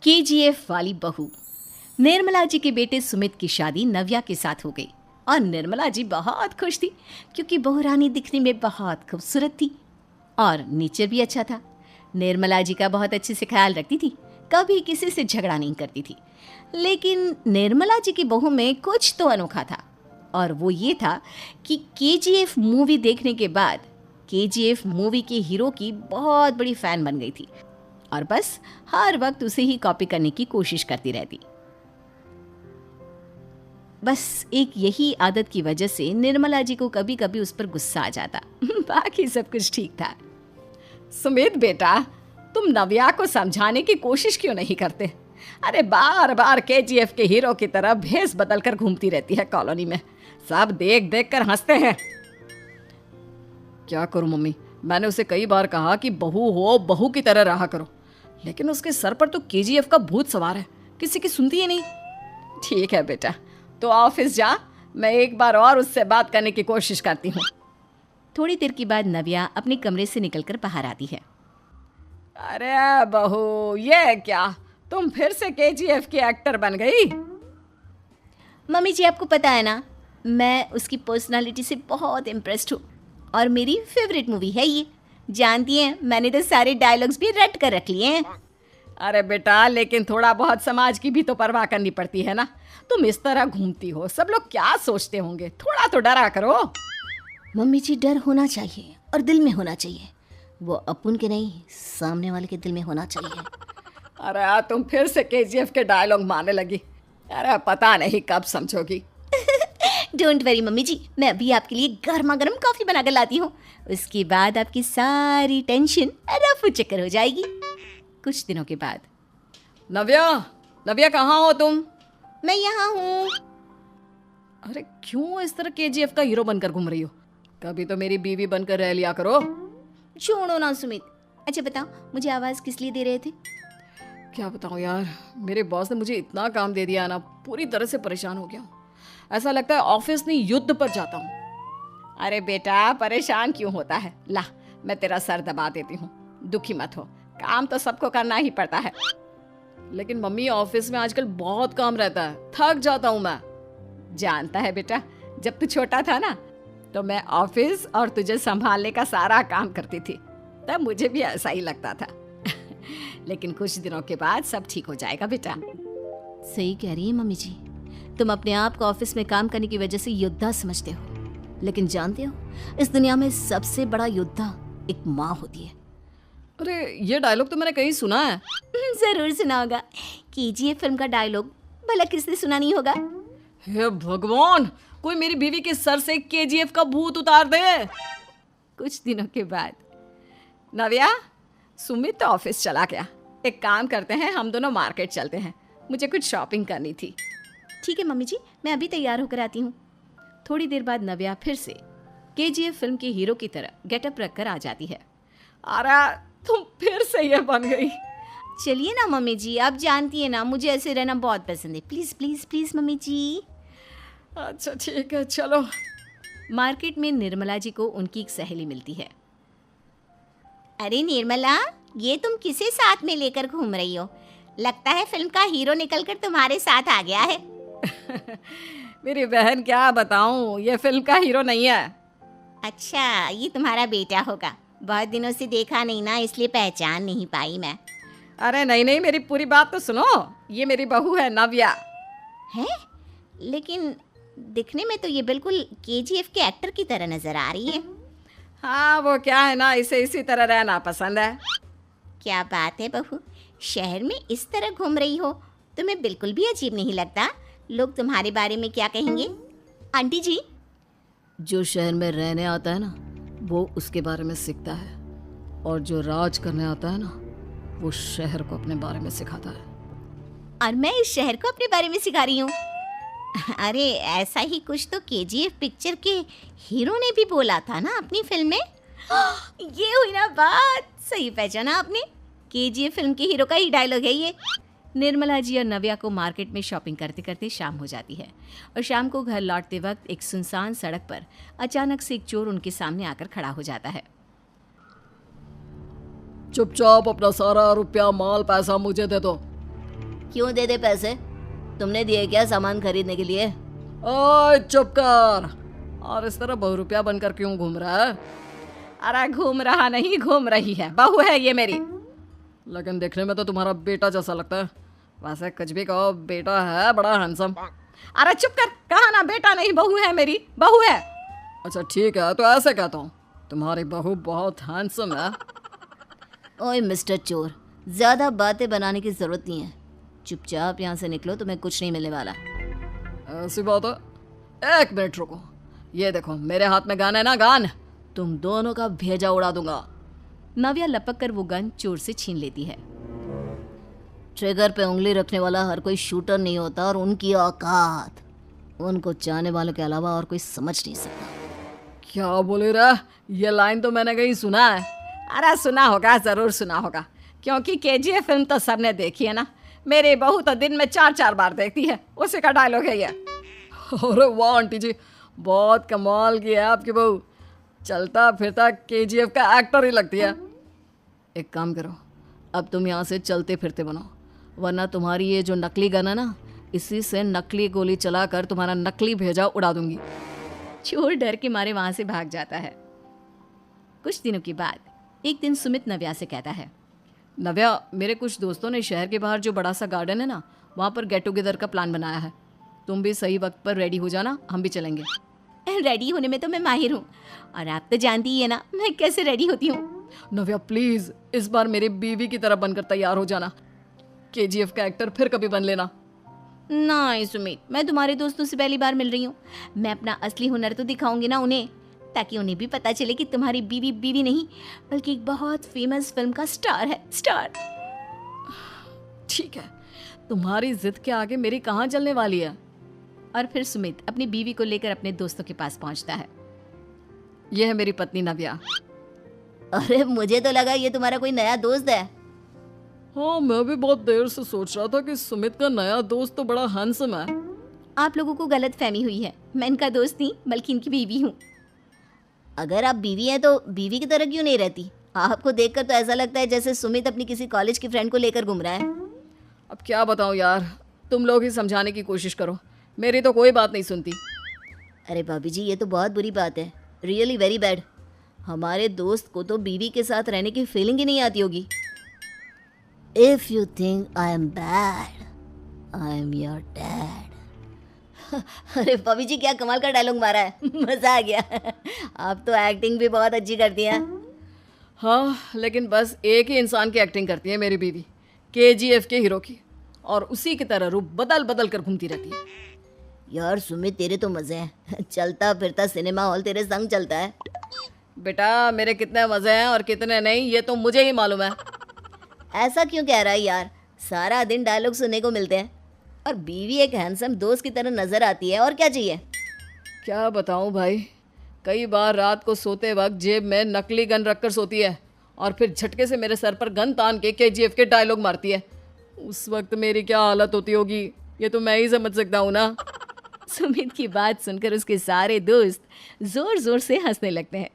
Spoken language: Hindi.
केजीएफ वाली बहू। निर्मला जी के बेटे सुमित की शादी नव्या के साथ हो गई और निर्मला जी बहुत खुश थी क्योंकि बहू रानी दिखने में बहुत खूबसूरत थी और नेचर भी अच्छा था। निर्मला जी का बहुत अच्छे से ख्याल रखती थी, कभी किसी से झगड़ा नहीं करती थी। लेकिन निर्मला जी की बहू में कुछ तो अनोखा था और वो ये था कि केजीएफ मूवी देखने के बाद केजीएफ मूवी के हीरो की बहुत बड़ी फ़ैन बन गई थी और बस हर वक्त उसे ही कॉपी करने की कोशिश करती रहती। बस एक यही आदत की वजह से निर्मला जी को कभी कभी उस पर गुस्सा आ जाता। बाकी सब कुछ ठीक था। सुमित बेटा, तुम नव्या को समझाने की कोशिश क्यों नहीं करते? अरे बार बार केजीएफ के हीरो की तरह भेस बदल कर घूमती रहती है कॉलोनी में, सब देख देख कर हंसते हैं। क्या करूं मम्मी, मैंने उसे कई बार कहा कि बहू हो बहू की तरह रहा करो, लेकिन उसके सर पर तो केजीएफ का भूत सवार है, किसी की सुनती ही नहीं। ठीक है बेटा, तो ऑफिस जा, मैं एक बार और उससे बात करने की कोशिश करती हूँ। थोड़ी देर के बाद नव्या अपने कमरे से निकलकर बाहर आती है। अरे बहू, ये क्या, तुम फिर से केजीएफ की एक्टर बन गई? मम्मी जी, आपको पता है ना, मैं उसकी पर्सनालिटी से बहुत इम्प्रेस्ड हूँ और मेरी फेवरेट मूवी है ये। जानती हैं, मैंने तो सारे डायलॉग्स भी रट कर रख लिए हैं। अरे बेटा, लेकिन थोड़ा बहुत समाज की भी तो परवाह करनी पड़ती है ना। तुम इस तरह घूमती हो, सब लोग क्या सोचते होंगे, थोड़ा तो डरा करो। मम्मी जी, डर होना चाहिए और दिल में होना चाहिए, वो अपन के नहीं, सामने वाले के दिल में होना चाहिए। अरे तुम फिर से केजीएफ के डायलॉग मारने लगी। अरे पता नहीं कब समझोगी। डोंट वरी मम्मी जी, मैं अभी आपके लिए गर्मा गर्म कॉफी बनाकर लाती हूँ। उसके बाद आपकी सारी टेंशन रफू चक्कर हो जाएगी। कुछ दिनों के बाद। नव्या, नव्या कहाँ हो तुम? मैं यहाँ हूँ। अरे क्यों इस तरह केजीएफ का हीरो बनकर घूम रही हो? कभी तो मेरी बीवी बनकर रह लिया करो। छोड़ो ना सुमित। अच्छा बताओ, मुझे आवाज़ किस लिए दे रहे थे? क्या बताऊँ यार, मेरे बॉस ने मुझे इतना काम दे दिया ना, पूरी तरह से परेशान हो गया हूँ। ऐसा लगता है ऑफिस नहीं युद्ध पर जाता हूँ। अरे बेटा, परेशान क्यों होता है? ला, मैं तेरा सर दबा देती हूँ, दुखी मत हो, काम तो सबको करना ही पड़ता है। लेकिन मम्मी, ऑफिस में आजकल बहुत काम रहता है, थक जाता हूँ मैं। जानता है बेटा, जब तू छोटा था ना, तो मैं ऑफिस और तुझे संभालने का सारा काम करती थी, तब मुझे भी ऐसा ही लगता था। लेकिन कुछ दिनों के बाद सब ठीक हो जाएगा बेटा। सही कह रही है मम्मी जी, तुम अपने आप को ऑफिस में काम करने की वजह से योद्धा समझते हो, लेकिन जानते हो, इस दुनिया में सबसे बड़ा योद्धा एक माँ होती है। अरे ये डायलॉग तो मैंने कहीं सुना है। जरूर सुना होगा, केजीएफ फिल्म का डायलॉग, भला किसने सुना नहीं होगा? हे भगवान, कोई मेरी बीवी के सर से केजीएफ का भूत उतार दे। कुछ दिनों के बाद। नव्या, सुमित तो ऑफिस चला गया, एक काम करते हैं, हम दोनों मार्केट चलते हैं, मुझे कुछ शॉपिंग करनी थी। ठीक है मम्मी जी, मैं अभी तैयार होकर आती हूँ। थोड़ी देर बाद नव्या फिर से केजीएफ फिल्म के हीरो की तरह गेटअप रखकर आ जाती है। अरे तुम फिर से ये बन गई। चलिए ना मम्मी जी, आप जानती है ना, मुझे ऐसे रहना बहुत पसंद है। प्लीज प्लीज प्लीज मम्मी जी। अच्छा ठीक है, चलो। मार्केट में निर्मला जी को उनकी एक सहेली मिलती है। अरे निर्मला, ये तुम किसे साथ में लेकर घूम रही हो? लगता है फिल्म का हीरो निकलकर तुम्हारे साथ आ गया है। मेरी बहन, क्या बताऊं, ये फिल्म का हीरो नहीं है। अच्छा, ये तुम्हारा बेटा होगा, बहुत दिनों से देखा नहीं ना, इसलिए पहचान नहीं पाई मैं। अरे नहीं नहीं, मेरी पूरी बात तो सुनो, ये मेरी बहू है नव्या। है? लेकिन दिखने में तो ये बिल्कुल केजीएफ के एक्टर की तरह नजर आ रही है। हाँ, वो क्या है ना, इसे इसी तरह रहना पसंद है। क्या बात है बहू, शहर में इस तरह घूम रही हो, तुम्हें बिल्कुल भी अजीब नहीं लगता? लोग तुम्हारे बारे में क्या कहेंगे? आंटी जी, जो शहर में रहने आता है ना, वो उसके बारे में सीखता है, और जो राज करने आता है ना, वो शहर को अपने बारे में सिखाता है। और मैं इस शहर को अपने बारे में सिखा रही हूँ। अरे ऐसा ही कुछ तो केजीएफ पिक्चर के हीरो ने भी बोला था ना अपनी फिल्म में। ये हुई ना बात, सही पहचाना आपने, केजीएफ फिल्म के हीरो का ही डायलॉग है ये। निर्मला जी और नव्या को मार्केट में शॉपिंग करते करते शाम हो जाती है और शाम को घर लौटते वक्त एक सुनसान सड़क पर अचानक से एक चोर उनके सामने आकर खड़ा हो जाता है। चुपचाप अपना सारा रुपया माल पैसा मुझे दे दो, क्यों दे दे पैसे? तुमने दिए क्या सामान खरीदने के लिए? ओए चुप कर। और इस तरह बहुरूपिया बनकर क्यों घूम रहा है? अरे घूम रहा नहीं, घूम रही है, बहू है ये मेरी। लेकिन देखने में तो तुम्हारा बेटा जैसा लगता है। वैसे कुछ भी कहो, बेटा है बड़ा हैंडसम। अरे चुप कर, कहा ना बेटा नहीं, बहू है मेरी, बहू है। अच्छा ठीक है, तो ऐसे कहता हूँ, तुम्हारी बहू बहुत हैंडसम है। ओए मिस्टर चोर, ज्यादा बातें बनाने की जरूरत नहीं है। चुपचाप यहाँ से निकलो, तुम्हें कुछ नहीं मिलने वाला। ऐसी बात है? एक मिनट रुको, ये देखो मेरे हाथ में गन है ना, गन। तुम दोनों का भेजा उड़ा दूंगा। नव्या लपक कर वो गन चोर से छीन लेती है। ट्रिगर पे उंगली रखने वाला हर कोई शूटर नहीं होता, और उनकी औकात उनको चाहने वालों के अलावा और कोई समझ नहीं सकता। क्या बोले रहा? ये लाइन तो मैंने कहीं सुना है। अरे सुना होगा, जरूर सुना होगा, क्योंकि केजीएफ फिल्म तो सबने देखी है ना। मेरी बहू तो दिन में 4-4 बार देखती है, उसी का डायलॉग है ये। अरे वाह आंटी जी, बहुत कमाल की है आपकी बहू। चलता फिरता केजीएफ का एक्टर ही लगती है। एक काम करो, अब तुम यहाँ से चलते फिरते बनो, वरना तुम्हारी ये जो नकली गन है ना, इसी से नकली गोली चलाकर तुम्हारा नकली भेजा उड़ा दूंगी। चोर डर के मारे वहां से भाग जाता है। कुछ दिनों के बाद एक दिन सुमित नव्या से कहता है, नव्या, मेरे कुछ दोस्तों ने शहर के बाहर जो बड़ा सा गार्डन है ना, वहाँ पर गेट टुगेदर का प्लान बनाया है। तुम भी सही वक्त पर रेडी हो जाना, हम भी चलेंगे। रेडी होने में तो मैं माहिर हूँ, और आप तो जानती ही है ना मैं कैसे रेडी होती हूँ। नव्या प्लीज, इस बार मेरी बीवी की तरह बनकर तैयार हो जाना। केजीएफ का एक्टर फिर कभी बन लेना। नहीं सुमित, मैं तुम्हारे दोस्तों से पहली बार मिल रही हूँ। मैं अपना असली हुनर तो दिखाऊंगी ना उन्हें, ताकि उन्हें भी पता चले कि तुम्हारी बीवी बीवी नहीं, बल्कि एक बहुत फेमस फिल्म का स्टार है, स्टार। ठीक है, तुम्हारी जिद के आगे मेरी कहाँ चलने वाली है। और फिर सुमित अपनी बीवी को लेकर अपने दोस्तों के पास पहुंचता है। यह है मेरी पत्नी नव्या। अरे मुझे तो लगा ये तुम्हारा कोई नया दोस्त है। हाँ, मैं भी बहुत देर से सोच रहा था कि सुमित का नया दोस्त तो बड़ा हैंडसम है। आप लोगों को गलत फहमी हुई है, मैं इनका दोस्त नहीं बल्कि इनकी बीवी हूँ। अगर आप बीवी हैं तो बीवी की तरह क्यों नहीं रहती? आपको देखकर तो ऐसा लगता है जैसे सुमित अपनी किसी कॉलेज की फ्रेंड को लेकर घूम रहा है। अब क्या बताऊँ यार, तुम लोग ही समझाने की कोशिश करो, मेरी तो कोई बात नहीं सुनती। अरे भाभी जी, ये तो बहुत बुरी बात है, रियली वेरी बैड। हमारे दोस्त को तो बीवी के साथ रहने की फीलिंग ही नहीं आती होगी। If you think I am bad, I am your dad. अरे भाभी जी, क्या कमाल का डायलॉग मारा है, मजा आ गया। आप तो एक्टिंग भी बहुत अच्छी करती हैं। हाँ, लेकिन बस एक ही इंसान की एक्टिंग करती है मेरी बीवी, केजीएफ के हीरो की, और उसी की तरह रूप बदल बदल कर घूमती रहती है। यार सुमित, तेरे तो मजे हैं, चलता फिरता सिनेमा हॉल तेरे संग चलता है। बेटा, मेरे कितने मजे हैं और कितने नहीं ये तो मुझे ही मालूम है। ऐसा क्यों कह रहा है यार? सारा दिन डायलॉग सुनने को मिलते हैं, और बीवी एक हैंडसम दोस्त की तरह नजर आती है, और क्या चाहिए? क्या बताऊं भाई, कई बार रात को सोते वक्त जेब में नकली गन रखकर सोती है, और फिर झटके से मेरे सर पर गन तान के केजीएफ के डायलॉग मारती है। उस वक्त मेरी क्या हालत होती होगी, ये तो मैं ही समझ सकता हूँ ना। सुमित की बात सुनकर उसके सारे दोस्त जोर जोर से हंसने लगते हैं।